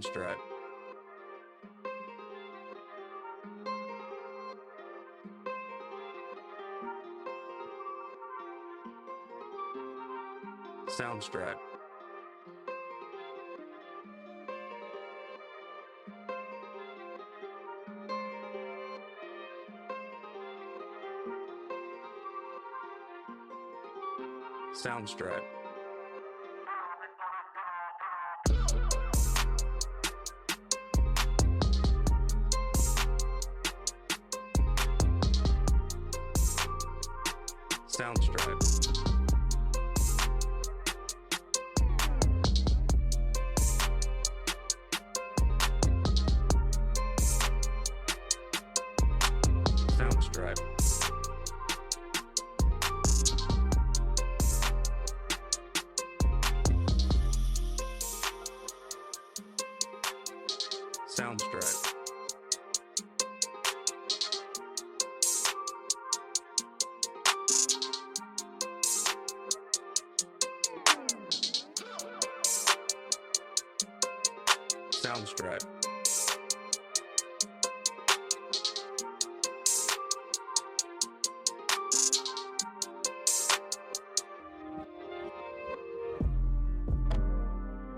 Soundstripe. Soundstripe. Soundstripe. Soundstripe. Soundstripe. Soundstripe. Soundstripe.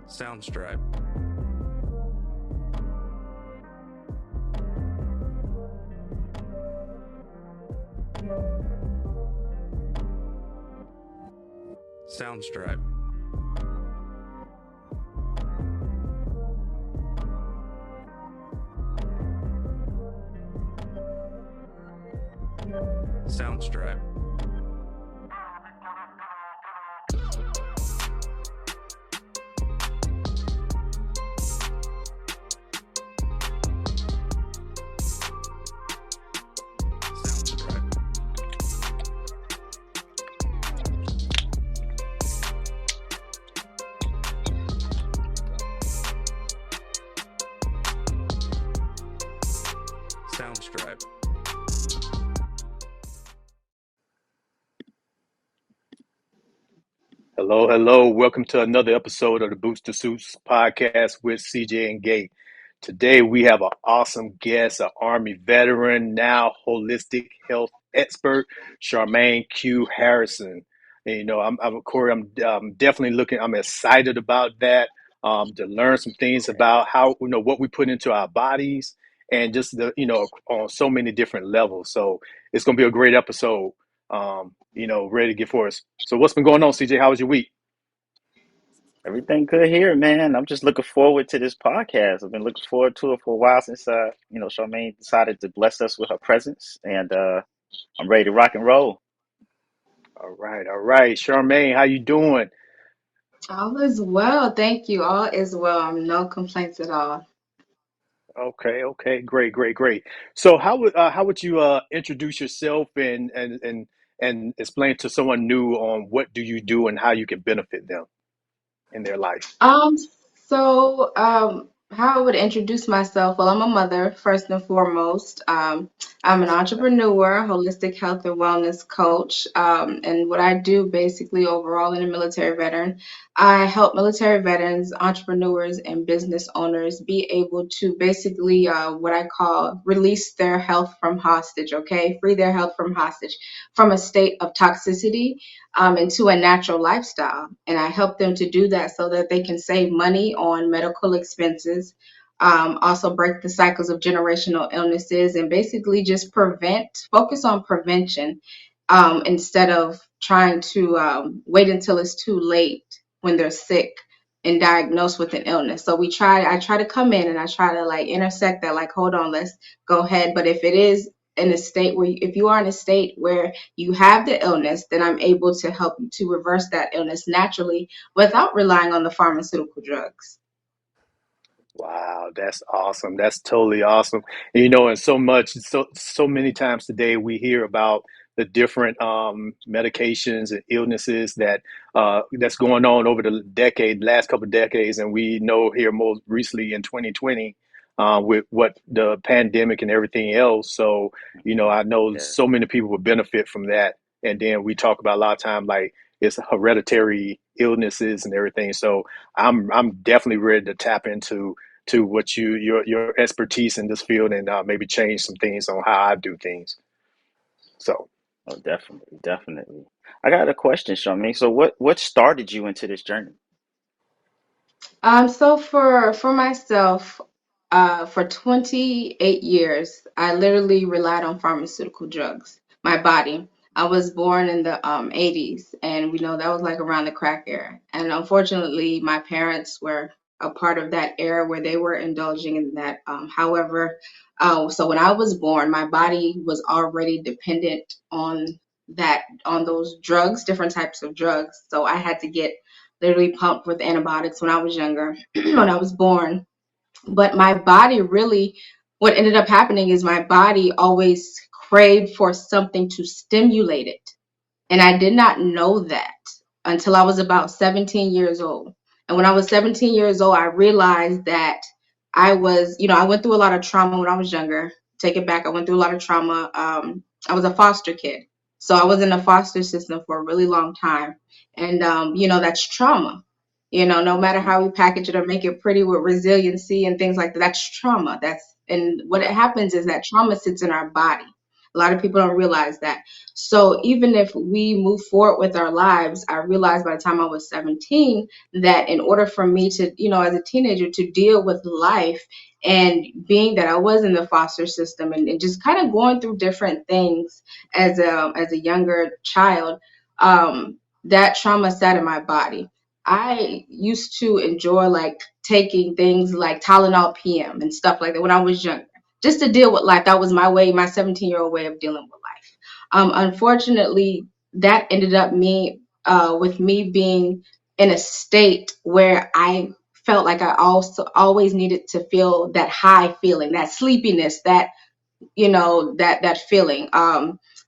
Soundstripe. Soundstripe. Soundstripe. Soundstripe. Soundstripe. Hello, hello. Welcome to another episode of the Boots to Suits podcast with CJ and Gay. Today we have an awesome guest, an Army veteran, now holistic health expert, Sharmane Q Harrison. And, Corey, I'm definitely looking, I'm excited about that, to learn some things about how, what we put into our bodies and just on so many different levels. So it's going to be a great episode, ready to get for us. So what's been going on, CJ? How was your week? Everything good here, man. I'm just looking forward to this podcast. I've been looking forward to it for a while since Charmaine decided to bless us with her presence, and I'm ready to rock and roll. All right, all right. Charmaine, how you doing? All is well, thank you. All is well. No complaints at all. Okay, okay, great, great, great. So how would you introduce yourself and explain to someone new on what do you do and how you can benefit them in their life? Um, so how I would introduce myself? Well, I'm a mother first and foremost. I'm an entrepreneur, holistic health and wellness coach, and what I do basically overall in a military veteran, I help military veterans, entrepreneurs, and business owners be able to basically what I call release their health from hostage. Okay, free their health from hostage from a state of toxicity into a natural lifestyle. And I help them to do that so that they can save money on medical expenses, also break the cycles of generational illnesses, and basically just focus on prevention instead of trying to wait until it's too late when they're sick and diagnosed with an illness. So I try to come in and I try to like intersect that, like, hold on, let's go ahead. But if it is in a state where if you are in a state where you have the illness, then I'm able to help you to reverse that illness naturally without relying on the pharmaceutical drugs. Wow, that's awesome. That's totally awesome. And so many times today we hear about the different medications and illnesses that's going on over the last couple of decades, and we know here most recently in 2020 with what the pandemic and everything else. So, I know Yeah. so many people would benefit from that. And then we talk about a lot of time like it's hereditary illnesses and everything. So I'm definitely ready to tap into to what your expertise in this field, and maybe change some things on how I do things. So, Oh, definitely, definitely. I got a question, Charmaine. So what started you into this journey? So for myself, for 28 years, I literally relied on pharmaceutical drugs. My body. I was born in the 80s, and we know that was like around the crack era. And unfortunately, my parents were a part of that era where they were indulging in that. However, so when I was born, my body was already dependent on those drugs, different types of drugs. So I had to get literally pumped with antibiotics when I was younger, when I was born. But my body really, what ended up happening is my body always craved for something to stimulate it. And I did not know that until I was about 17 years old. And when I was 17 years old, I realized that I went through a lot of trauma when I was younger. Take it back, I went through a lot of trauma. I was a foster kid. So I was in the foster system for a really long time. And, that's trauma. No matter Hmm. how we package it or make it pretty with resiliency and things like that, that's trauma. And what it happens is that trauma sits in our body. A lot of people don't realize that. So even if we move forward with our lives, I realized by the time I was 17 that in order for me to, as a teenager, to deal with life, and being that I was in the foster system, and just kind of going through different things as a younger child, that trauma sat in my body. I used to enjoy like taking things like Tylenol PM and stuff like that when I was younger, just to deal with life. That was my way, my 17-year-old way of dealing with life. Unfortunately, that ended up with me being in a state where I felt like I also always needed to feel that high feeling, that sleepiness, that feeling.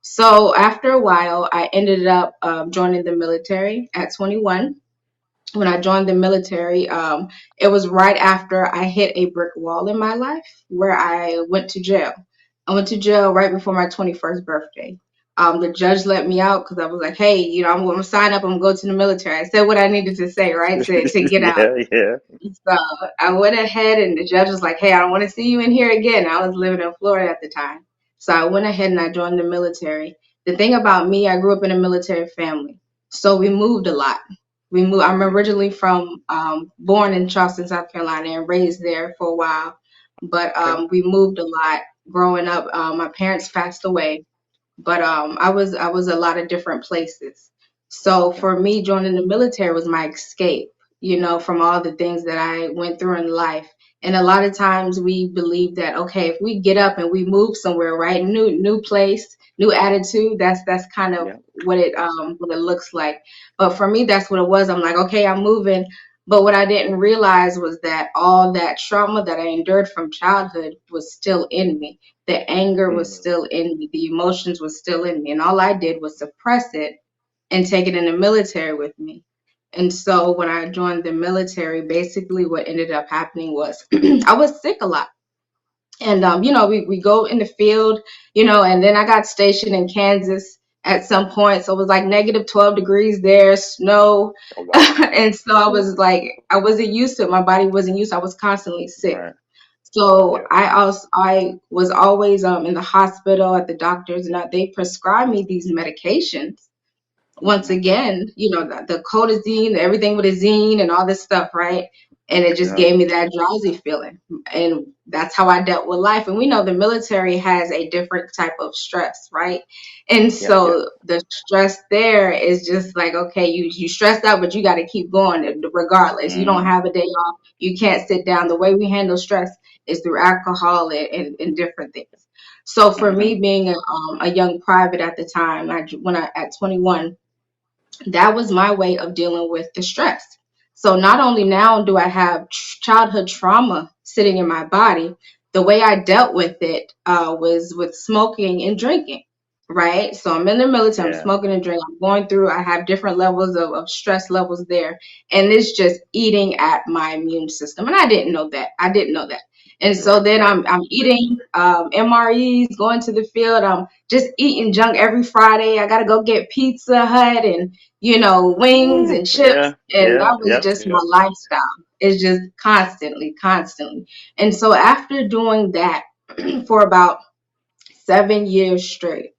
So after a while, I ended up joining the military at 21. When I joined the military, it was right after I hit a brick wall in my life where I went to jail. I went to jail right before my 21st birthday. The judge let me out because I was like, hey, I'm going to sign up. I'm going to go to the military. I said what I needed to say, right, to get out. Yeah, yeah. So I went ahead, and the judge was like, hey, I don't want to see you in here again. I was living in Florida at the time. So I went ahead and I joined the military. The thing about me, I grew up in a military family. So we moved a lot. I'm originally from, born in Charleston, South Carolina, and raised there for a while. But okay. we moved a lot growing up. My parents passed away, but I was a lot of different places. So Okay. for me, joining the military was my escape, from all the things that I went through in life. And a lot of times we believe that, okay, if we get up and we move somewhere, right, new place, new attitude, that's kind of Yeah. what it looks like. But for me, that's what it was. I'm like, okay, I'm moving. But what I didn't realize was that all that trauma that I endured from childhood was still in me. The anger was Mm. still in me. The emotions was still in me. And all I did was suppress it and take it in the military with me. And so when I joined the military, basically what ended up happening was I was sick a lot. And we go in the field, and then I got stationed in Kansas at some point. So it was like negative 12 degrees there, snow. Oh, wow. And so I was like, I wasn't used to it. My body wasn't used to it. I was constantly sick. Right. So Yeah. I was always in the hospital at the doctors, and they prescribed me these medications. Once Hmm. again, the codeine, everything with a zine and all this stuff, right? And it just Yeah. gave me that drowsy feeling. And that's how I dealt with life. And we know the military has a different type of stress, right? And Yeah. Yeah. so the stress there is just like, okay, you stressed out, but you got to keep going regardless. You don't Mm. have a day off. You can't sit down. The way we handle stress is through alcohol and different things. So for Hmm. me, being a young private at the time, at 21, that was my way of dealing with the stress. So not only now do I have childhood trauma sitting in my body, the way I dealt with it was with smoking and drinking, right? So I'm in the military, I'm Yeah. smoking and drinking, I'm going through, I have different levels of stress levels there. And it's just eating at my immune system. And I didn't know that. I didn't know that. And so Right, then right. I'm eating MREs, going to the field. I'm just eating junk every Friday. I gotta go get Pizza Hut and wings Ooh, and chips, yeah, and yeah, that was yep. just my lifestyle. It's just constantly, constantly. And so after doing that for about 7 years straight,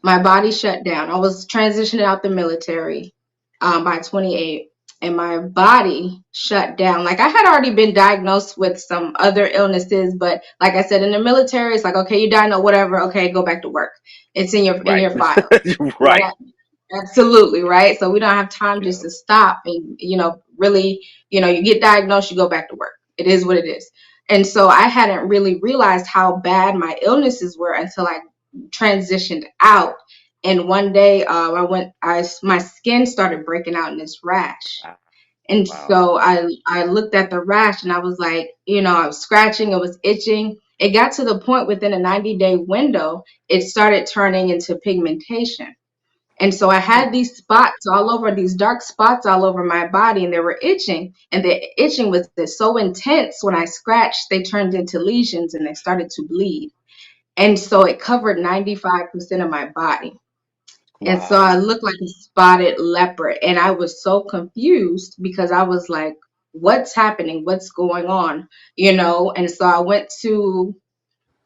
my body shut down. I was transitioning out the military by 28, and my body shut down. Like I had already been diagnosed with some other illnesses, but like I said, in the military, it's like, okay, you diagnosed, whatever. Okay, go back to work. It's in Right. your file. Right. Absolutely, right? So we don't have time just Yeah. to stop and, really, you get diagnosed, you go back to work. It is what it is. And so I hadn't really realized how bad my illnesses were until I transitioned out. And one day, my skin started breaking out in this rash. Ah, And wow. so I looked at the rash and I was like, I was scratching, it was itching. It got to the point within a 90-day window, it started turning into pigmentation. And so I Oh, had these spots all over, these dark spots all over my body, and they were itching. And the itching was so intense when I scratched, they turned into lesions and they started to bleed. And so it covered 95% of my body. And so wow. I looked like a spotted leopard. And I was so confused because I was like, what's happening? What's going on? And so I went to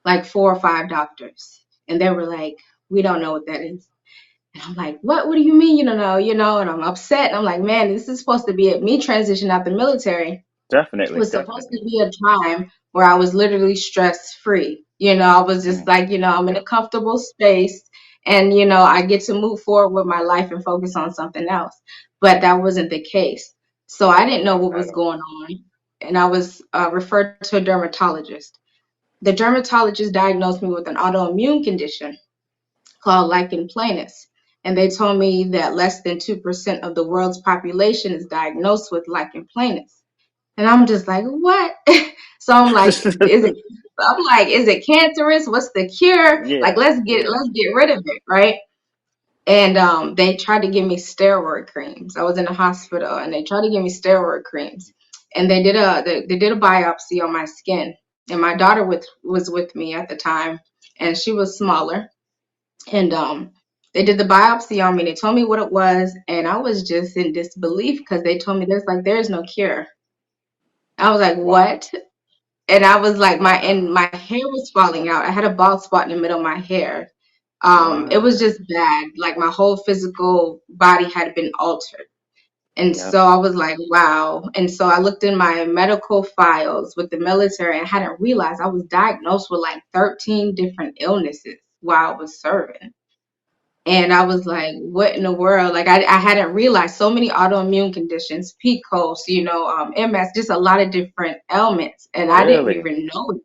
like 4 or 5 doctors, and they were like, we don't know what that is. And I'm like, what? What do you mean you don't know? And I'm upset. And I'm like, man, this is supposed to be me transition out the military. It Definitely, was supposed to definitely. be a time where I was literally stress free. I was just Mm, like, I'm in a comfortable space, and, I get to move forward with my life and focus on something else. But that wasn't the case. So I didn't know not what at was all. going on. And I was referred to a dermatologist. The dermatologist diagnosed me with an autoimmune condition called lichen planus. And they told me that less than 2% of the world's population is diagnosed with lichen planus. And I'm just like, what? So I'm like, is it cancerous? What's the cure? Like, Yeah, let's get yeah. let's get rid of it, right? And they tried to give me steroid creams. I was in the hospital, and they tried to give me steroid creams. And they did a biopsy on my skin. And my daughter was with me at the time, and she was smaller. And they did the biopsy on me. They told me what it was, and I was just in disbelief because they told me there's no cure. I was like, Wow. what? And I was like, Wow. my hair was falling out. I had a bald spot in the middle of my hair. It was Wow. just bad. Like my whole physical body had been altered. And Yep. so I was like, wow. And so I looked in my medical files with the military and I hadn't realized I was diagnosed with like 13 different illnesses while I was serving. And I was like, what in the world? Like, I hadn't realized so many autoimmune conditions, PCOS, MS, just a lot of different ailments. And I didn't Really? even know it.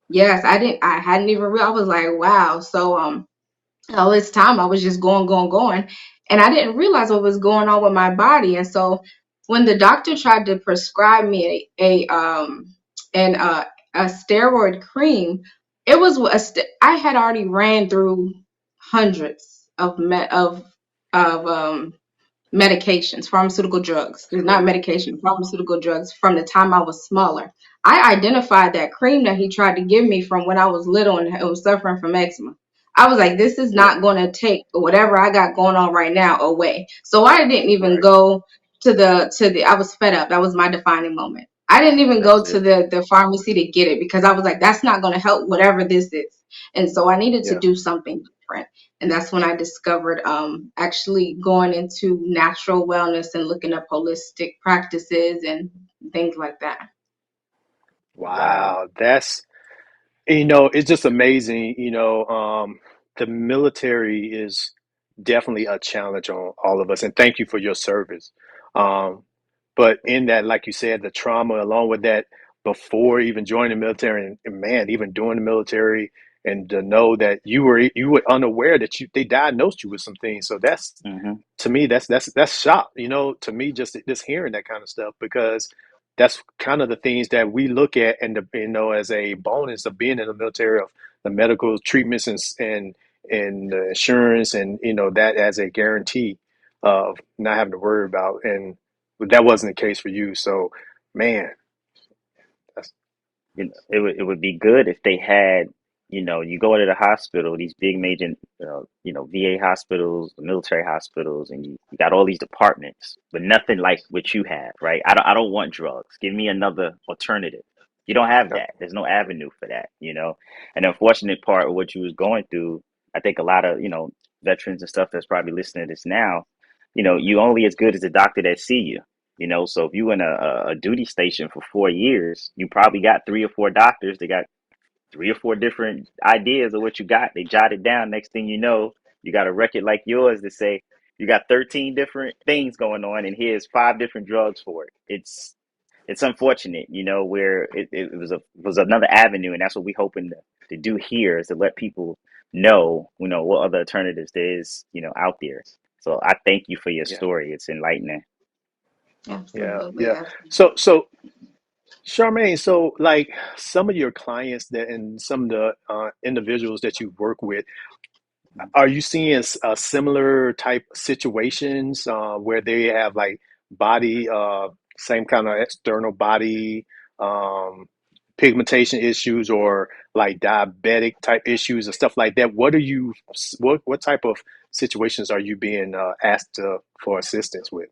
Yes, I hadn't even realized. I was like, wow. So, all this time I was just going, going, going. And I didn't realize what was going on with my body. And so when the doctor tried to prescribe me an a steroid cream, it was I had already ran through hundreds of medications, pharmaceutical drugs. It's not Crazy. medication, pharmaceutical drugs from the time I was smaller. I identified that cream that he tried to give me from when I was little and was suffering from eczema. I was like, this is Yeah. not going to take whatever I got going on right now away. So I didn't even Right. go to the I was fed up. That was my defining moment. I didn't even go That's to it. the pharmacy to get it because I was like, that's not going to help whatever this is. And so I needed to Yeah. do something different. And that's when I discovered actually going into natural wellness and looking up holistic practices and things like that. Wow. Wow, it's just amazing. The military is definitely a challenge on all of us, and thank you for your service. Um, but in that, like you said, the trauma along with that before even joining the military, and man, even doing the military, and to know that you were unaware that they diagnosed you with some things. So that's Hmm. to me that's shock. To me, just hearing that kind of stuff, because that's kind of the things that we look at, and as a bonus of being in the military, of the medical treatments and the insurance, and that as a guarantee of not having to worry about. And but that wasn't the case for you. So man, that's it would be good if they had, you go to the hospital, these big major, VA hospitals, military hospitals, and you got all these departments, but nothing like what you have, right? I don't want drugs. Give me another alternative. You don't have Yep. that. There's no avenue for that, And the unfortunate part of what you was going through, I think a lot of, veterans and stuff that's probably listening to this now, you only as good as the doctor that see you. So if you in a duty station for 4 years, you probably got three or four doctors. They got three or four different ideas of what you got. They jot it down. Next thing you know, you got a record like yours that say you got 13 different things going on, and here's 5 different drugs for it. It's unfortunate, where it was another avenue, and that's what we hoping to do here is to let people know, what other alternatives there is, out there. So I thank you for your Yeah. story. It's enlightening. Yeah. Absolutely, Yeah. absolutely. So Charmaine, so like some of your clients that and some of the individuals that you work with, are you seeing similar type situations where they have like body, same kind of external body um, pigmentation issues or like diabetic type issues and stuff like that? What type of situations are you being asked for assistance with?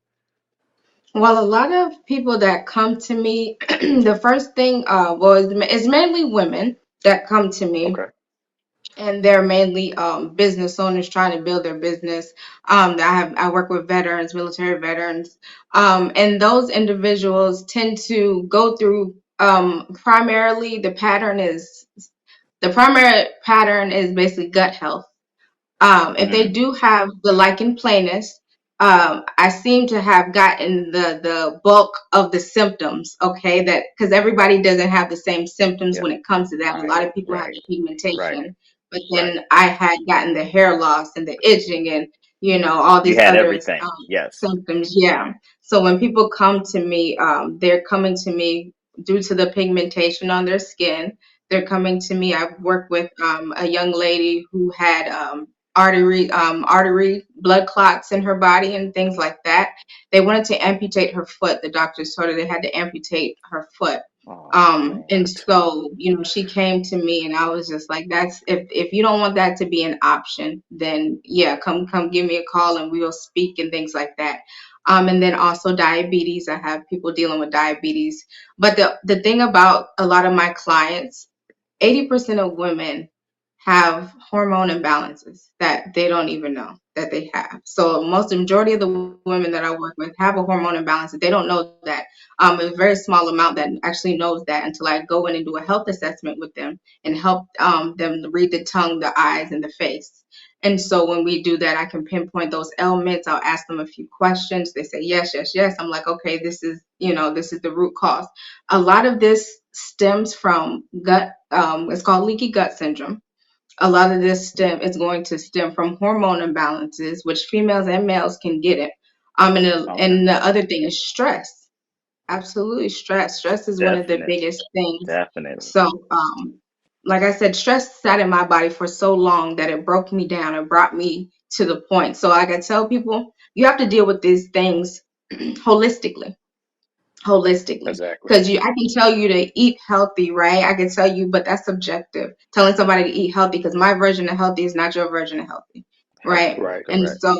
Well, a lot of people that come to me, the first thing, it's mainly women that come to me, Okay. and they're mainly business owners trying to build their business. I work with veterans, military veterans, and those individuals tend to go through primarily the primary pattern is basically gut health. If they Mm, do have the lichen planus, I seem to have gotten the bulk of the symptoms. Okay, that because everybody doesn't have the same symptoms Yeah. when it comes to that. A lot right, of people have right, the right, pigmentation, but right. then I had gotten the hair loss and the itching and all You these had other everything. Yes. symptoms. Yeah. So when people come to me, they're coming to me due to the pigmentation on their skin. They're coming to me. I've worked with a young lady who had artery blood clots in her body and things like that. They wanted to amputate her foot. The doctors told her they had to amputate her foot. Oh man. And What? so, she came to me and I was just like, that's if you don't want that to be an option, then yeah, come give me a call and we'll speak and things like that. And then also diabetes. I have people dealing with diabetes. But the thing about a lot of my clients, 80% of women have hormone imbalances that they don't even know that they have. So most the majority of the women that I work with have a hormone imbalance. They don't know that. A very small amount that actually knows that until I go in and do a health assessment with them and help them read the tongue, the eyes, and the face. And so when we do that, I can pinpoint those ailments. I'll ask them a few questions. They say yes, yes, yes. I'm like, okay, this is the root cause. A lot of this stems from gut. It's called leaky gut syndrome. A lot of this is going to stem from hormone imbalances, which females and males can get it. Okay. And the other thing is stress. Absolutely, stress. Stress is one of the Definitely. biggest things. Definitely. So, like I said, stress sat in my body for so long that it broke me down. It brought me to the point. So, like I tell people, you have to deal with these things holistically Exactly. because you I can tell you to eat healthy, right? I can tell you, but that's subjective, telling somebody to eat healthy, because my version of healthy is not your version of healthy, right? Healthy. Right. And Correct. so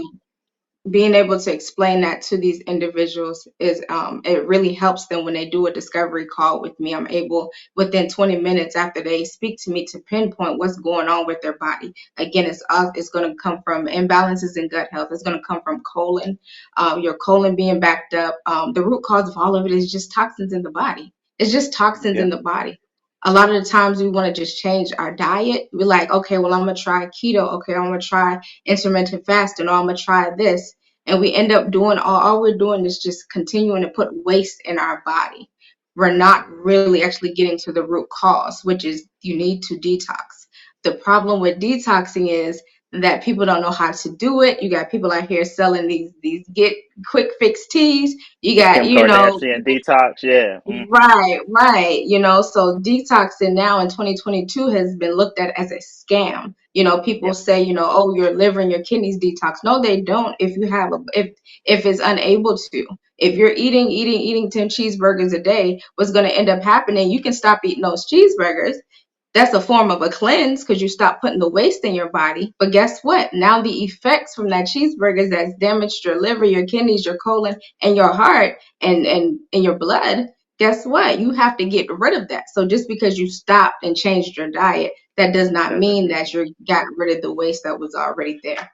being able to explain that to these individuals is it really helps them when they do a discovery call with me. I'm able within 20 minutes after they speak to me to pinpoint what's going on with their body. Again, it's going to come from imbalances in gut health. It's going to come from colon, your colon being backed up. The root cause of all of it is just toxins in the body. It's just toxins Yeah. in the body. A lot of the times we want to just change our diet. We're like, okay, well, I'm going to try keto. Okay, I'm going to try intermittent fasting, or I'm going to try this, and we end up doing all we're doing is just continuing to put waste in our body. We're not really actually getting to the root cause, which is you need to detox. The problem with detoxing is that people don't know how to do it. You got people out here selling these get quick fix teas. You The got, Kim Kardashian detox. Yeah. Hmm. right, right. So detoxing now in 2022 has been looked at as a scam. People Yep. say, oh, your liver and your kidneys detox. No, they don't. If it's unable to. If you're eating 10 cheeseburgers a day, what's going to end up happening? You can stop eating those cheeseburgers. That's a form of a cleanse because you stop putting the waste in your body. But guess what? Now the effects from that cheeseburgers that's damaged your liver, your kidneys, your colon, and your heart and your blood. Guess what? You have to get rid of that. So just because you stopped and changed your diet, that does not Doesn't mean mean that you got rid of the waste that was already there.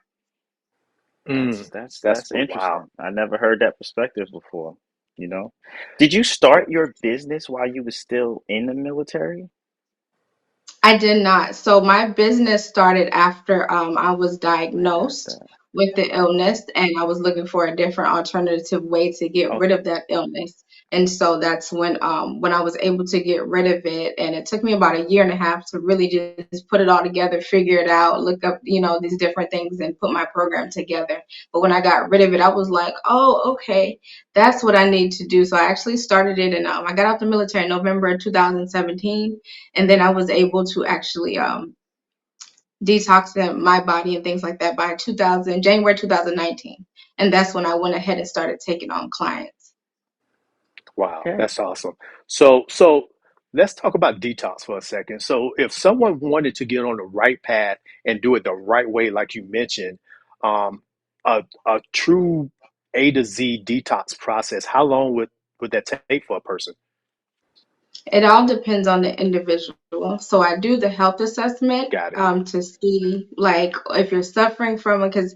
Mm, that's that's wow. interesting. I never heard that perspective before, you know. Did you start your business while you were still in the military? I did not. So my business started after I was I got diagnosed that. with the illness, and I was looking for a different alternative way to get rid Okay. of that illness. And so that's when I was able to get rid of it, and it took me about a year and a half to really just put it all together, figure it out, look up, these different things and put my program together. But when I got rid of it, I was like, oh, okay, that's what I need to do. So I actually started it, and I got out the military in November 2017, and then I was able to actually detox my body and things like that by January 2019, and that's when I went ahead and started taking on clients. Wow, Okay. that's awesome. So let's talk about detox for a second. So if someone wanted to get on the right path and do it the right way, like you mentioned, um, a true A to Z detox process, how long would that take for a person? It all depends on the individual. So I do the health assessment Got it. to see like if you're suffering from it, because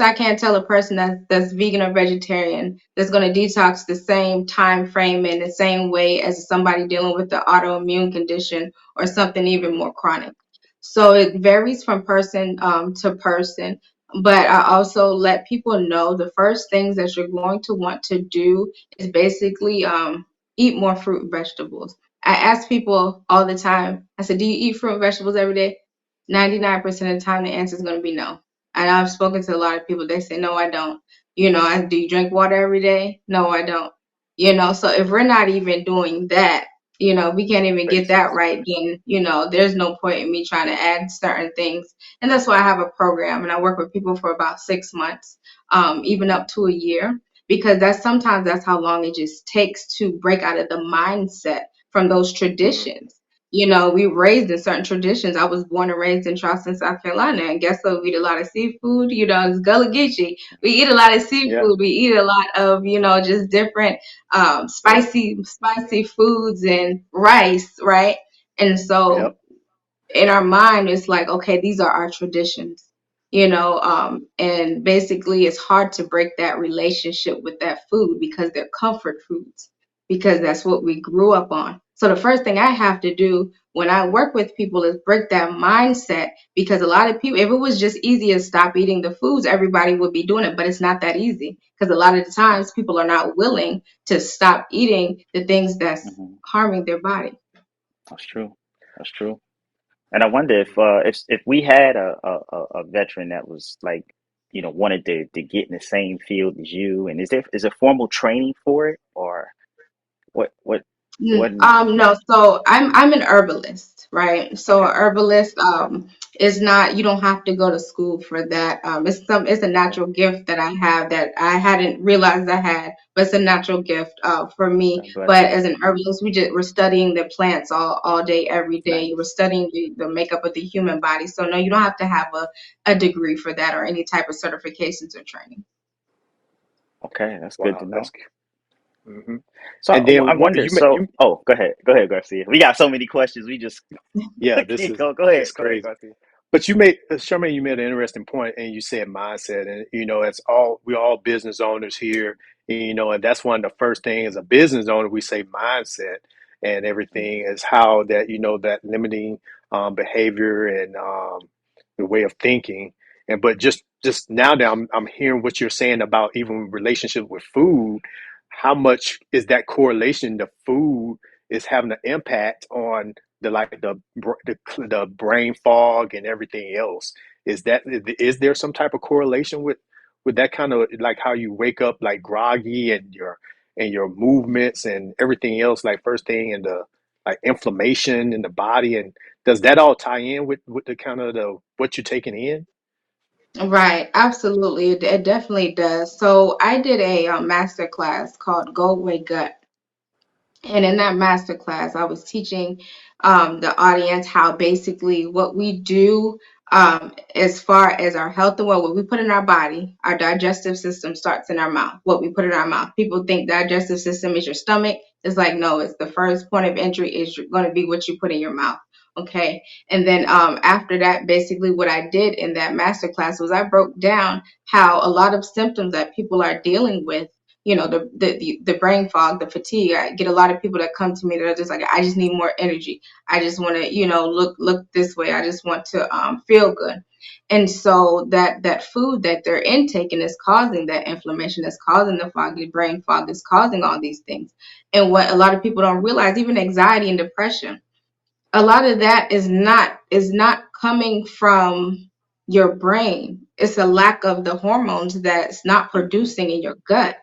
I can't tell a person that's vegan or vegetarian that's going to detox the same time frame in the same way as somebody dealing with the autoimmune condition or something even Hmm. more chronic. So it varies from person to person. But I also let people know the first things that you're going to want to do is basically eat more fruit and vegetables. I ask people all the time, I said, do you eat fruit and vegetables every day? 99% of the time, the answer is going to be no. And I've spoken to a lot of people, they say, no, I don't. Do you drink water every day? No, I don't. So if we're not even doing that, we can't even get that Basics. right, then, there's no point in me trying to add certain things. And that's why I have a program and I work with people for about 6 months, even up to a year, because that's how long it just takes to break out of the mindset from those Hmm. traditions. We raised in certain traditions. I was born and raised in Charleston, South Carolina, and guess what? We eat a lot of seafood. It's Gullah Geechee. We eat a lot of Yeah. seafood. We eat a lot of, just different Yep. spicy foods and rice, right? And so Yep. in our mind it's like, okay, these are our traditions, and basically it's hard to break that relationship with that food because they're comfort foods, because that's what we grew up on. So the first thing I have to do when I work with people is break that mindset, because a lot of people, if it was just easy to stop eating the foods, everybody would be doing it, but it's not that easy, because a lot of the times people are not willing to stop eating the things that's Hmm. harming their body. That's true. That's true. And I wonder if we had a veteran that was like, wanted to get in the same field as you, and is there formal training for it, or what what? No, so I'm an herbalist, right? So a Okay. herbalist is not, you don't have to go to school for that. It's a Okay. natural gift that I have that I hadn't realized I had, but it's a natural gift for me. God bless But you. as an herbalist, we're studying the plants all day, every day. We're Nice. studying the makeup of the human body. So no, you don't have to have a degree for that or any type of certifications or training. Okay, that's good to Wow, that's know. good. Hmm. So And then I what wonder. So, oh, go ahead, Garcia. We got so many questions. We just yeah, this keep is going. it's Go ahead, crazy. Garcia. But you made, Sherman, you made an interesting point, and you said mindset, and it's all we're all business owners here, and that's one of the first things as a business owner we say mindset, and everything is how that that limiting behavior and the way of thinking, and but just now that I'm hearing what you're saying about even relationship with food, how much is that correlation to food is having an impact on the like the brain fog and everything else. Is there some type of correlation with that kind of like how you wake up like groggy and your movements and everything else like first thing and the like inflammation in the body, and does that all tie in with the kind of the what you're taking in? Right, absolutely. It definitely does. So I did a master class called Go Away Gut. And in that master class, I was teaching the audience how basically what we do as far as our health and what we put in our body, our digestive system starts in our mouth. What we put in our mouth. People think digestive system is your stomach. It's like, no, it's the first point of entry is going to be what you put in your mouth. Okay. And then after that, basically what I did in that master class was I broke down how a lot of symptoms that people are dealing with, the brain fog, the fatigue. I get a lot of people that come to me that are just like, I just need more energy. I just want to, look this way. I just want to feel good. And so that food that they're intaking is causing that inflammation, is causing the foggy brain fog, is causing all these things. And what a lot of people don't realize, even anxiety and depression, a lot of that is not coming from your brain. It's a lack of the hormones that's not producing in your gut.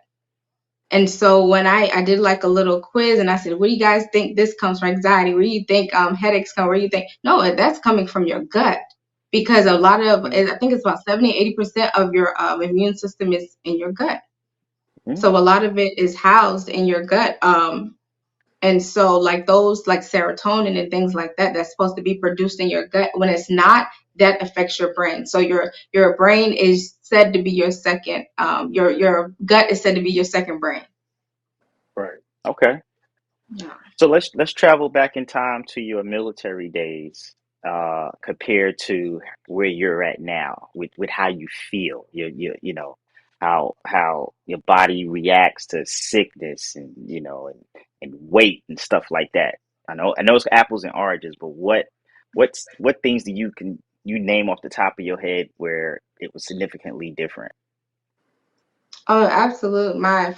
And so when I did like a little quiz and I said, where do you guys think this comes from? Anxiety? Where do you think headaches come? Where do you think? No, that's coming from your gut. Because a lot of, Mm-hmm. I think it's about 70-80% of your immune system is in your gut. Mm-hmm. So a lot of it is housed in your gut. And so like those like serotonin and things like that, that's supposed to be produced in your gut. When it's not, that affects your brain. So your brain is said to be your second, your gut is said to be your second brain. Right. Okay. Yeah. So let's travel back in time to your military days, compared to where you're at now with how you feel. How your body reacts to sickness and and weight and stuff like that. I know it's apples and oranges, but what things do you name off the top of your head where it was significantly different? Oh, absolutely. My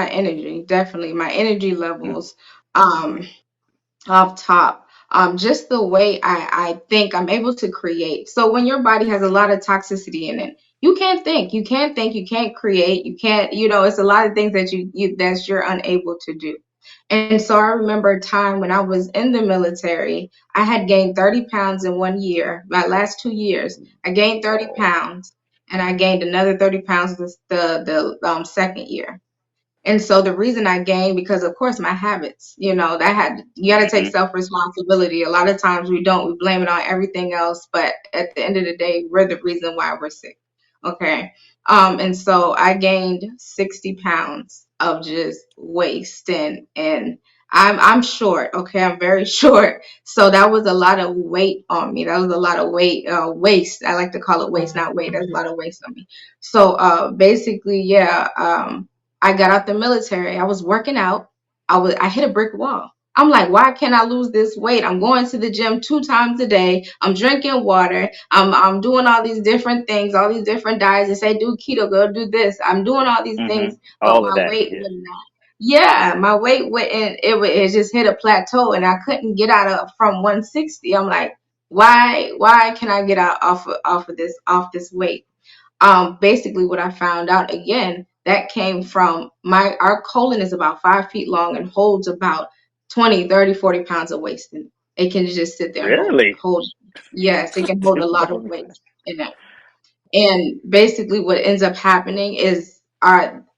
energy, definitely my energy Mm, levels. Um, Off top, just the way I think I'm able to create. So when your body has a lot of toxicity in it, you can't create, you can't, it's a lot of things that you're unable to do. And so I remember a time when I was in the military, I had gained 30 pounds in 1 year. My last 2 years, I gained 30 oh, pounds and I gained another 30 pounds the second year. And so the reason I gained, because of course my habits, you got to take hmm self responsibility. A lot of times we don't, we blame it on everything else, but at the end of the day, we're the reason why we're sick. Okay. And so I gained 60 pounds of just waste, and I'm short. Okay. I'm very short. So that was a lot of weight on me. That was a lot of weight, waste. I like to call it waste, not weight. That's a lot of waste on me. So, basically, yeah, I got out the military. I was working out. I hit a brick wall. I'm like, why can't I lose this weight? I'm going to the gym 2 times a day. I'm drinking water. I'm doing all these different things, all these different diets. They say do keto, go do this. I'm doing all these hmm things, but all of my that, weight yeah. would not. Yeah, my weight went and it just hit a plateau, and I couldn't get out of from 160. I'm like, why can I get out off this weight? Basically what I found out again, that came from our colon is about 5 feet long and holds about 20, 30, 40 pounds of waste in it. It can just sit there and Really? hold, yes, it can hold a lot of Oh, waste in it. And basically, what ends up happening is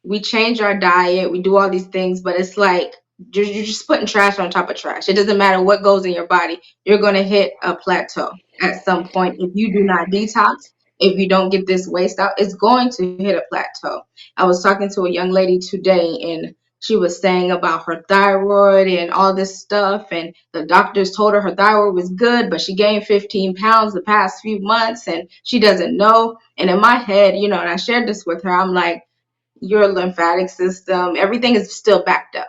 we change our diet, we do all these things, but it's like you're just putting trash on top of trash. It doesn't matter what goes in your body, you're going to hit a plateau at some point. If you do not detox, if you don't get this waste out, it's going to hit a plateau. I was talking to a young lady today, and she was saying about her thyroid and all this stuff. And the doctors told her thyroid was good, but she gained 15 pounds the past few months and she doesn't know. And in my head, and I shared this with her, I'm like, your lymphatic system, everything is still backed up.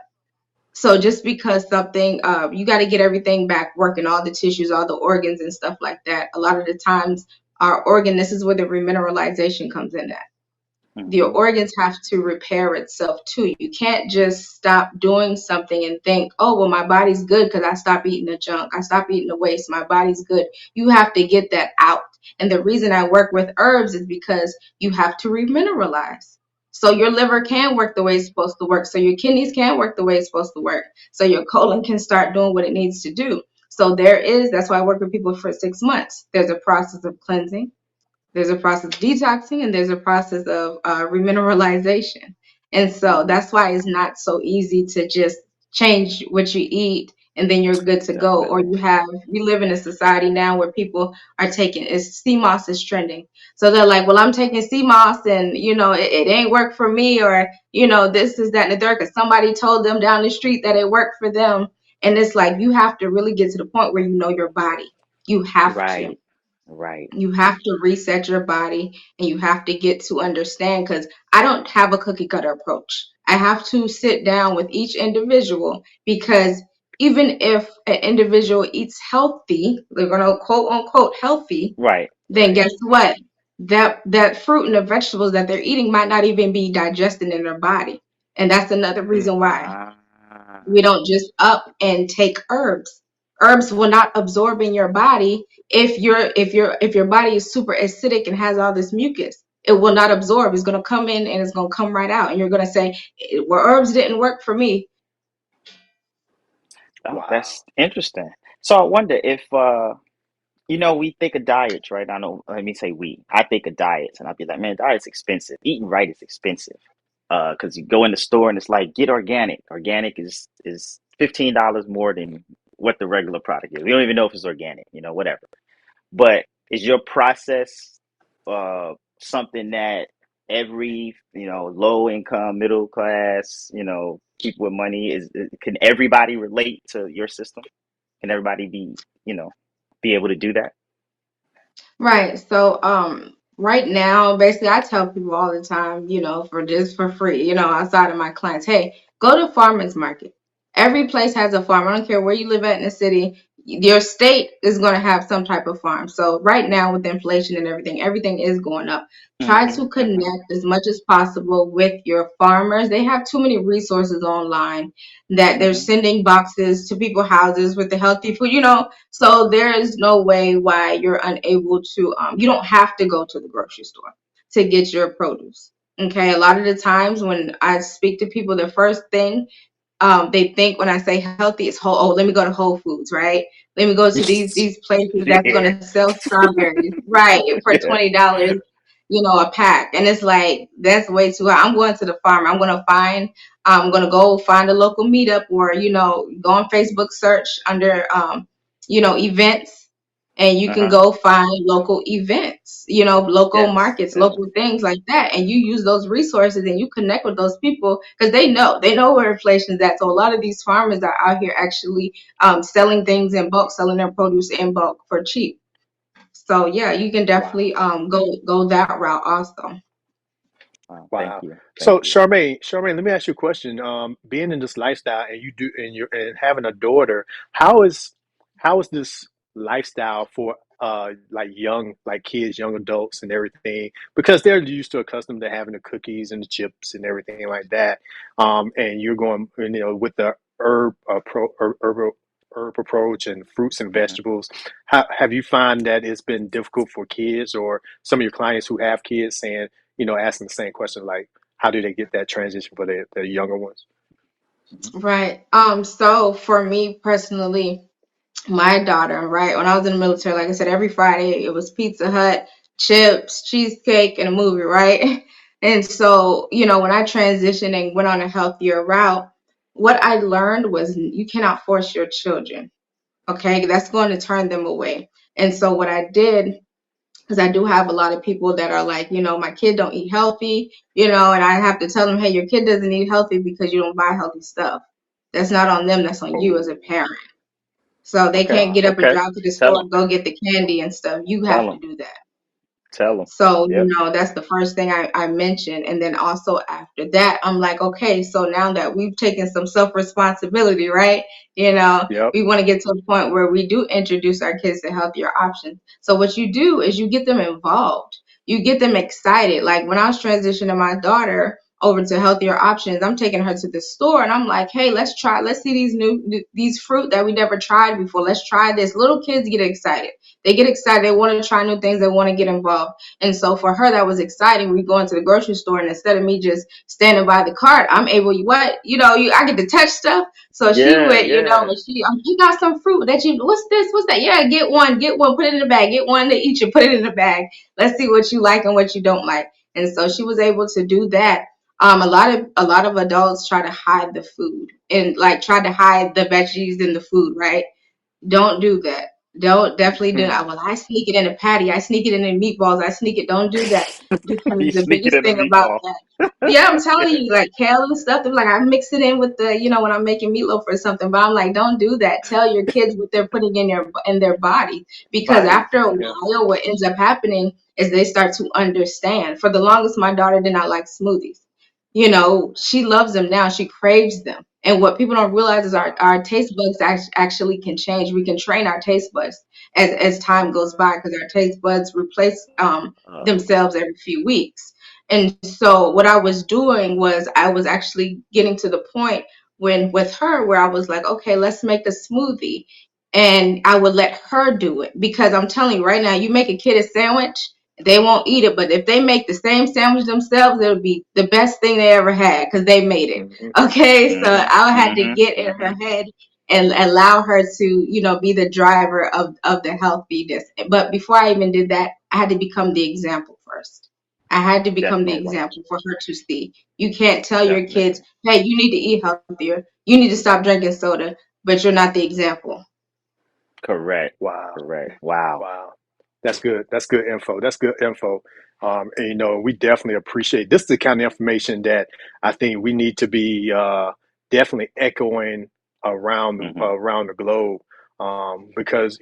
So just because something, you got to get everything back working, all the tissues, all the organs and stuff like that. A lot of the times, this is where the remineralization comes in at. Your hmm organs have to repair itself too. You can't just stop doing something and think, oh, well, my body's good because I stopped eating the junk. I stopped eating the waste. My body's good. You have to get that out. And the reason I work with herbs is because you have to remineralize. So your liver can work the way it's supposed to work. So your kidneys can work the way it's supposed to work. So your colon can start doing what it needs to do. So that's why I work with people for 6 months. There's a process of cleansing. There's a process of detoxing and there's a process of remineralization. And so Hmm. that's why it's not so easy to just change what you eat and then you're good to go. Or Definitely. we live in a society now where people are taking, sea moss is trending. So they're like, well, I'm taking sea moss and, it ain't work for me, or, this is that and the third, because somebody told them down the street that it worked for them. And it's like, you have to really get to the point where you know your body. You have to. Right. Right. You have to reset your body and you have to get to understand, because I don't have a cookie cutter approach. I have to sit down with each individual, because even if an individual eats healthy, they're going to quote unquote healthy, Right. then Right. guess what? That fruit and the vegetables that they're eating might not even be digested in their body. And that's another Mm. reason why Ah. we don't just up and take herbs. Herbs will not absorb in your body if your body is super acidic and has all this mucus. It will not absorb. It's going to come in and it's going to come right out. And you're going to say, well, herbs didn't work for me. Oh, Wow. that's interesting. So I wonder if we think of diets, right? I know, let me say we. I think of diets and I'd be like, man, diet's expensive. Eating right is expensive. Because you go in the store and it's like, get organic. Organic is $15 more than what the regular product is. We don't even know if it's organic, whatever. But is your process something that every, low income, middle class, people with money can everybody relate to your system? Can everybody be able to do that? Right. So, right now, basically, I tell people all the time, for free, outside of my clients, hey, go to farmers market. Every place has a farm. I don't care where you live at in the city. Your state is going to have some type of farm. So right now, with inflation and everything is going up. Try Hmm. to Hmm. connect as much as possible with your farmers. They have too many resources online that they're Hmm. sending boxes to people's houses with the healthy food. So there is no way why you're unable to, you don't have to go to the grocery store to get your produce. Okay. A lot of the times when I speak to people, the first thing they think when I say healthy is whole. Oh, let me go to Whole Foods, right? Let me go to these places that's Yeah. gonna sell strawberries, right, for Yeah. $20, a pack. And it's like that's way too high. I'm going to the farm. I'm gonna go find a local meetup, or go on Facebook, search under events, and you can Uh-huh. go find local events, local Yes. markets, Yes. local things like that. And you use those resources and you connect with those people, because they know where inflation's at. So a lot of these farmers are out here actually selling things in bulk, selling their produce in bulk for cheap. So yeah, you can Wow. definitely go that route also. Thank Wow. you. So Thank you. Charmaine, let me ask you a question. Being in this lifestyle and and having a daughter, how is this lifestyle for like young like kids, young adults and everything? Because they're used to accustomed to having the cookies and the chips and everything like that. And you're going, with the herb approach and fruits and Hmm. vegetables. How have you find that it's been difficult for kids or some of your clients who have kids saying, asking the same question, like, how do they get that transition for the younger ones? Hmm. Right. So for me personally, my daughter, right, when I was in the military, like I said, every Friday it was Pizza Hut, chips, cheesecake, and a movie, right? And so, when I transitioned and went on a healthier route, what I learned was you cannot force your children. Okay, that's going to turn them away. And so what I did, because I do have a lot of people that are like, my kid don't eat healthy, and I have to tell them, hey, your kid doesn't eat healthy because you don't buy healthy stuff. That's not on them, that's on you as a Oh, parent. So they Okay. can't wow. get up and Okay. drive to the Tell store them. and go get the candy and stuff. You Tell have to them. do that. Tell them. So, Yep. that's the first thing I mentioned. And then also after that, I'm like, okay, so now that we've taken some self responsibility, right? Yep. We want to get to a point where we do introduce our kids to healthier options. So, what you do is you get them involved, you get them excited. Like when I was transitioning my daughter, over to healthier options, I'm taking her to the store and I'm like, hey, let's see these fruit that we never tried before. Let's try this. Little kids get excited. They get excited. They want to try new things. They want to get involved. And so for her, that was exciting. We go into the grocery store and instead of me just standing by the cart, I'm able, I get to touch stuff. So she Yeah, went, yeah. and you got some fruit what's this? What's that? Yeah, get one, put it in the bag, get one to eat, you put it in the bag. Let's see what you like and what you don't like. And so she was able to do that. A lot of adults try to hide the food and like try to hide the veggies in the food, right? Don't do that. Don't definitely do that. Well, I sneak it in a patty. I sneak it in the meatballs. I sneak it. Don't do that because You the sneak it biggest in a thing about meatball. that. Yeah, I'm telling Yeah, you, like kale and stuff. They're like, I mix it in with when I'm making meatloaf or something. But I'm like, don't do that. Tell your kids what they're putting in their body because body. after a Yeah. while, what ends up happening is they start to understand. For the longest, my daughter did not like smoothies. She loves them now. She craves them. And what people don't realize is our taste buds actually can change. We can train our taste buds as time goes by because our taste buds replace Okay. themselves every few weeks. And so what I was doing was I was actually getting to the point when with her where I was like, okay, let's make a smoothie. And I would let her do it because I'm telling you right now, you make a kid a sandwich, they won't eat it. But if they make the same sandwich themselves, it'll be the best thing they ever had because they made it. Hmm. Okay, so Mhm. I had to Mhm. get in her Mhm. head and allow her to, be the driver of the healthiness. But before I even did that, I had to become the example first. I had to become the Definitely. example for her to see. You can't tell your Definitely. kids, hey, you need to eat healthier. You need to stop drinking soda, but you're not the example. Correct. Wow. Correct. Wow. Wow. That's good. That's good info. That's good info. And we definitely appreciate this is the kind of information that I think we need to be definitely echoing Mhm. around the globe because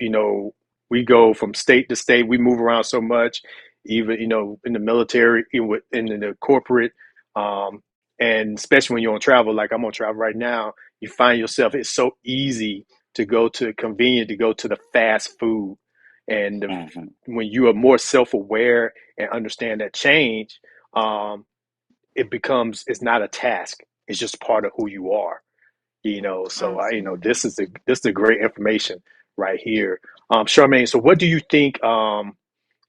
we go from state to state. We move around so much, even in the military, in the corporate, um, and especially when you're on travel. Like I'm on travel right now, you find yourself. It's so easy to go to convenient to go to the fast food and Mhm. when you are more self-aware and understand that change, um, it's not a task. It's just part of who you are. So Absolutely. this is the great information right here. Charmaine, so what do you think?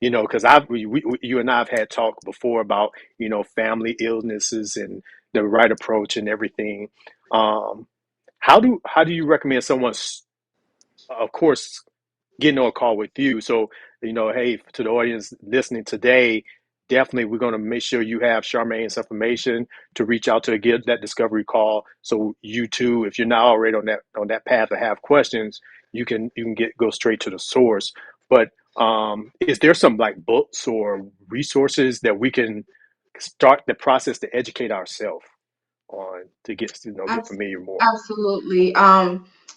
Because you and I have had talk before about family illnesses and the right approach and everything. Um, how do you recommend someone, of course, getting on a call with you. So, hey, to the audience listening today, definitely we're going to make sure you have Charmaine's information to reach out to get that discovery call. So you too, if you're not already on that path or have questions, you can go straight to the source. But is there some like books or resources that we can start the process to educate ourselves on to get Abs- familiar more? Absolutely.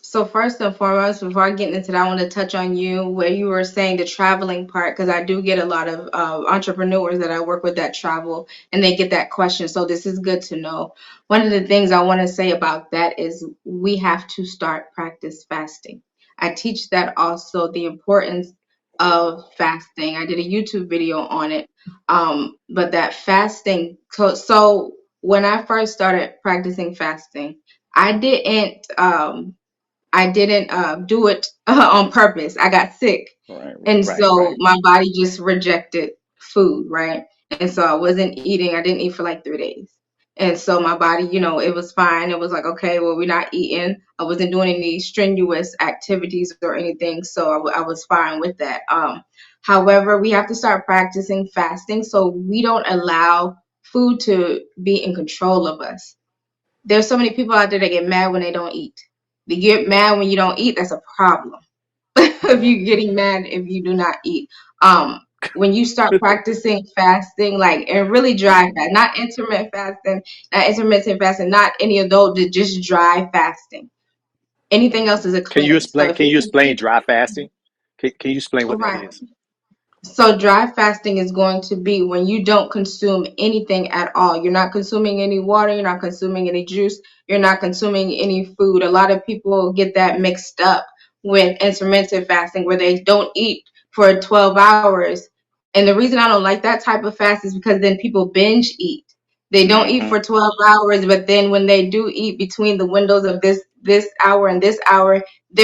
So first and foremost, before I get into that, I want to touch on you where you were saying the traveling part, because I do get a lot of entrepreneurs that I work with that travel and they get that question. So this is good to know. One of the things I want to say about that is we have to start practice fasting. I teach that also the importance of fasting. I did a YouTube video on it. But that fasting, so when I first started practicing fasting, I didn't do it on purpose. I got sick. Right. And Right. so Right. my body just rejected food, right? And so I wasn't eating. I didn't eat for like 3 days. And so my body, it was fine. It was like, okay, well, we're not eating. I wasn't doing any strenuous activities or anything. So I was fine with that. However, we have to start practicing fasting so we don't allow food to be in control of us. There's so many people out there that get mad when they don't eat. They get mad when you don't eat. That's a problem. If you're getting mad if you do not eat. Um, when you start practicing fasting, like and really dry fast, not intermittent fasting, not any of those, just dry fasting. Anything else is a Can you cleanse. So explain? if Can it's you explain dry fasting? Can you explain what that right. is? So dry fasting is going to be when you don't consume anything at all. You're not consuming any water, you're not consuming any juice, you're not consuming any food. A lot of people get that mixed up with intermittent fasting where they don't eat for 12 hours. And the reason I don't like that type of fast is because then people binge eat. They don't eat Mm-hmm. for 12 hours, but then when they do eat between the windows of this hour and this hour,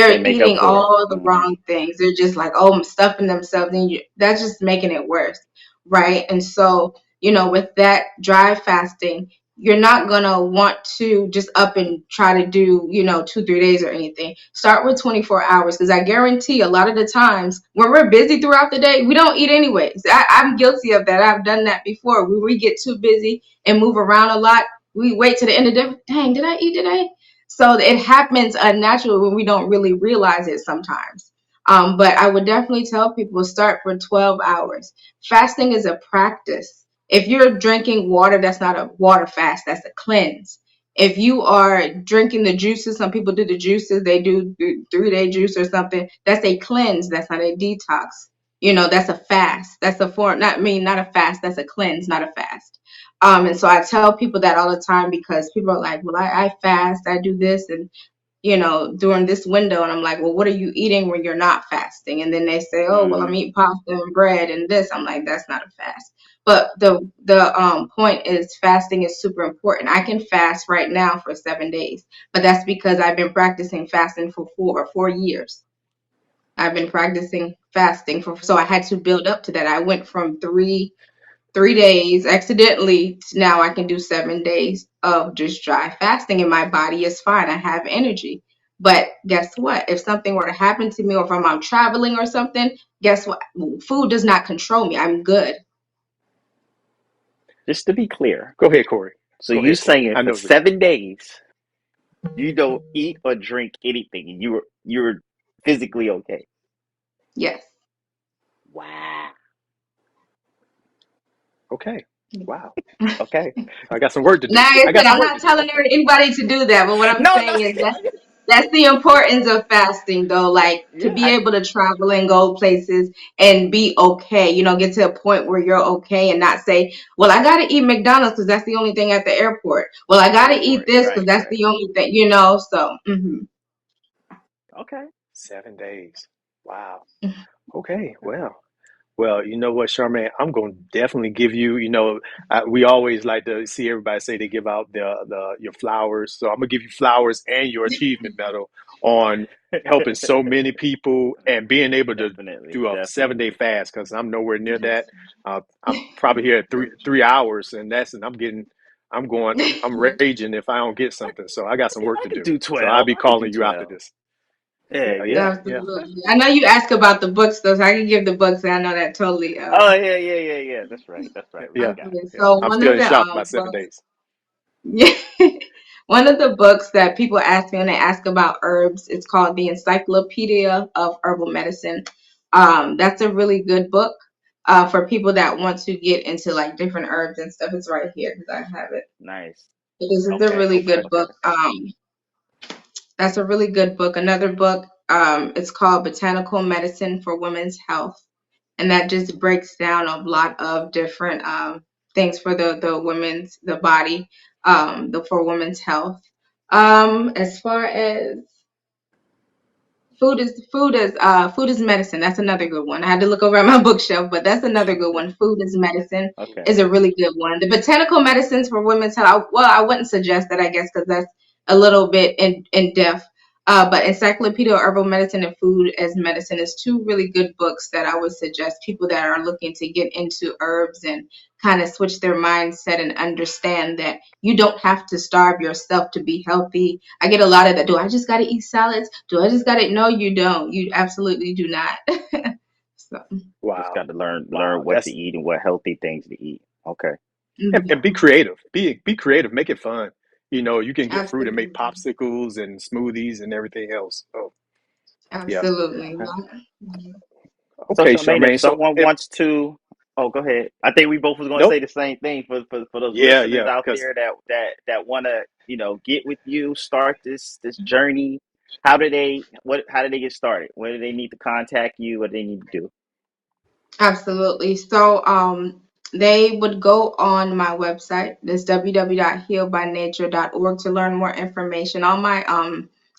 They they're make up eating for it. all the Mm-hmm. wrong things. They're just like, oh, I'm stuffing themselves, and that's just making it worse, right? And so, with that dry fasting, you're not gonna want to just up and try to do, 2, 3 days or anything. Start with 24 hours, because I guarantee a lot of the times when we're busy throughout the day, we don't eat anyways. I'm guilty of that. I've done that before. When we get too busy and move around a lot, we wait to the end of the day. Dang, did I eat? Did I? So it happens unnaturally when we don't really realize it sometimes. But I would definitely tell people start for 12 hours. Fasting is a practice. If you're drinking water, that's not a water fast, that's a cleanse. If you are drinking the juices, some people do the juices, they do 3-day juice or something, that's a cleanse, that's not a detox. That's a fast. That's a form, not a fast, that's a cleanse, not a fast. And so I tell people that all the time because people are like, well, I fast, I do this, and during this window. And I'm like, well, what are you eating when you're not fasting? And then they say, oh, well, Mm-hmm. I'm eating pasta and bread and this. I'm like, that's not a fast. But the point is fasting is super important. I can fast right now for 7 days, but that's because I've been practicing fasting for 4 years. I've been practicing fasting so I had to build up to that. I went from 3 days accidentally to now I can do 7 days of just dry fasting and my body is fine. I have energy. But guess what? If something were to happen to me or if I'm traveling or something, guess what? Food does not control me. I'm good. Just to be clear, Go ahead, Corey. so Go you ahead, Corey. saying I for know. 7 days you don't eat or drink anything, and you're physically okay. Yes. Wow. Okay. Wow. Okay. I got some work to do. Now, like I I got said, some I'm work to not do. telling Okay. anybody to do that, but what I'm No, no. saying is that's the importance of fasting, though. Like to Yeah, be able to travel and go places and be okay. Get to a point where you're okay and not say, "Well, I got to eat McDonald's because that's the only thing at the airport." Well, I got to eat airport. this because Right, that's right. the only thing. So. Okay. 7 days. Wow. Okay. Well, you know what, Charmaine, I'm going to definitely give you, we always like to see everybody say they give out the your flowers. So I'm gonna give you flowers and your achievement medal on helping so many people and being able to Definitely, do a 7 day definitely. fast because I'm nowhere near Yes. that. I'm probably here at three hours, and I'm raging if I don't get something. So I got some work I to could do. do So I'll 12. be I could do calling you after 12. this. Yeah, Yeah, yeah. yeah, yeah, Absolutely. I know you ask about the books, though, so I can give the books, and I know that totally. Oh, yeah, yeah, yeah, yeah. That's right. That's right. We yeah, forgot. Absolutely. yeah. So I'm one still of in the shock about seven books. days. Yeah. One of the books that people ask me when they ask about herbs, it's called The Encyclopedia of Herbal Medicine. That's a really good book for people that want to get into like different herbs and stuff. It's right here because I have it. Nice. This is a Okay, really Okay. good okay. book. That's a really good book. Another book, it's called Botanical Medicine for Women's Health, and that just breaks down a lot of different things for the body, for women's health. As far as food is medicine. That's another good one. I had to look over at my bookshelf, but that's another good one. Food is medicine Okay. is a really good one. The botanical medicines for women's health. Well, I wouldn't suggest that, I guess, because that's a little bit in depth. But Encyclopedia of Herbal Medicine and Food as Medicine is two really good books that I would suggest people that are looking to get into herbs and kind of switch their mindset and understand that you don't have to starve yourself to be healthy. I get a lot of that. Do I just got to eat salads? Do I just got to? No, you don't. You absolutely do not. So, Just Wow. got to learn Wow. what to eat and what healthy things to eat. Okay. And be creative. Be creative. Make it fun. You can get fruit and make absolutely, popsicles and smoothies and everything else. Oh, yeah. absolutely. Okay. Yeah. So, Okay, Charmaine, if Charmaine. So someone if wants to, oh, go ahead. I think we both was going to say nope. the same thing for those Yeah, listeners yeah. out Because there that want to get with you, start this journey. How do they get started? Where do they need to contact you? What do they need to do? Absolutely. So, they would go on my website. It's www.healbynature.org to learn more information. All my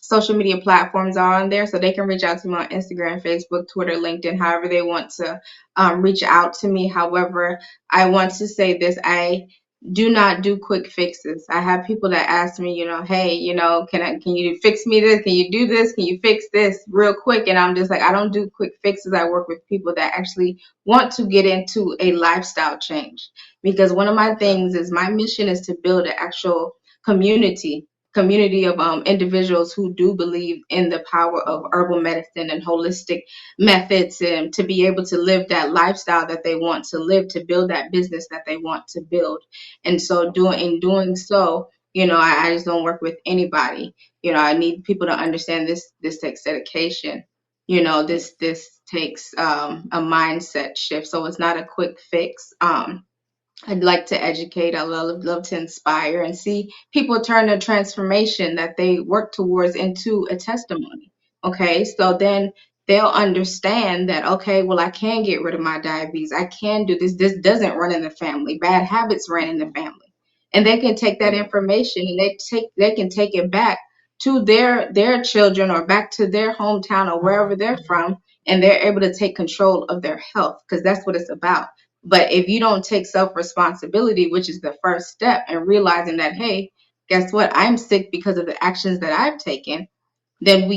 social media platforms are on there, so they can reach out to me on Instagram, Facebook, Twitter, LinkedIn, however they want to reach out to me. However, I want to say this: do not do quick fixes. I have people that ask me, hey, can you fix me this? Can you do this? Can you fix this real quick? And I'm just like, I don't do quick fixes. I work with people that actually want to get into a lifestyle change, because one of my things is my mission is to build an actual community of individuals who do believe in the power of herbal medicine and holistic methods, and to be able to live that lifestyle that they want to live, to build that business that they want to build. And so doing so, I just don't work with anybody. I need people to understand this takes dedication. This takes a mindset shift. So it's not a quick fix. I'd like to educate. I love to inspire and see people turn a transformation that they work towards into a testimony. Okay, so then they'll understand that, okay, well, I can get rid of my diabetes. I can do this. This doesn't run in the family. Bad habits run in the family. And they can take that information and they can take it back to their children or back to their hometown or wherever they're from, and they're able to take control of their health, because that's what it's about. But if you don't take self-responsibility, which is the first step, and realizing that, hey, guess what? I'm sick because of the actions that I've taken, then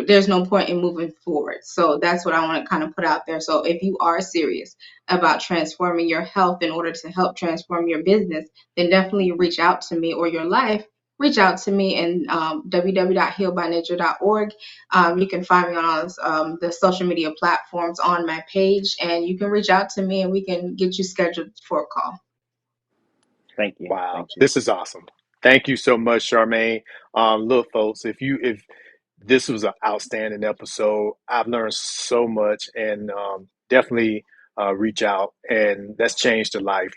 there's no point in moving forward. So that's what I want to kind of put out there. So if you are serious about transforming your health in order to help transform your business, then definitely reach out to me, or your life. Reach out to me in www.healbynature.org. You can find me on all the social media platforms on my page, and you can reach out to me and we can get you scheduled for a call. Thank you. Wow, Thank you. this is awesome. Thank you so much, Sharmane. Look, folks, if this was an outstanding episode, I've learned so much, and definitely reach out, and that's changed the life.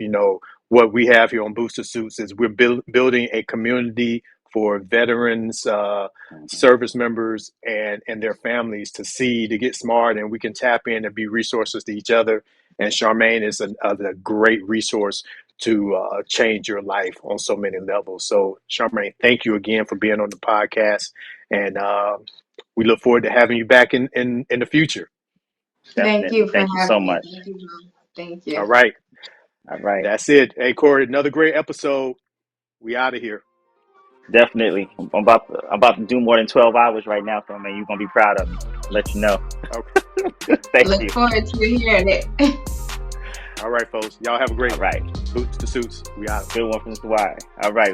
What we have here on Booster Suits is we're building a community for veterans, service members, and their families to get smart, and we can tap in and be resources to each other. And Sharmane is a great resource to change your life on so many levels. So, Sharmane, thank you again for being on the podcast, and we look forward to having you back in the future. Thank Definitely. you for Thank you so having me. much. Thank you, John. Thank you. All right, All right. that's it. Hey, Corey, another great episode. We out of here. Definitely. I'm about to do more than 12 hours right now, so man, you're gonna be proud of me. I'll let you know. Okay. Thank Look you. forward to hearing it. All right, folks. Y'all have a great All right. Boots to Suits. We out. Good one from Mr. Y. All right.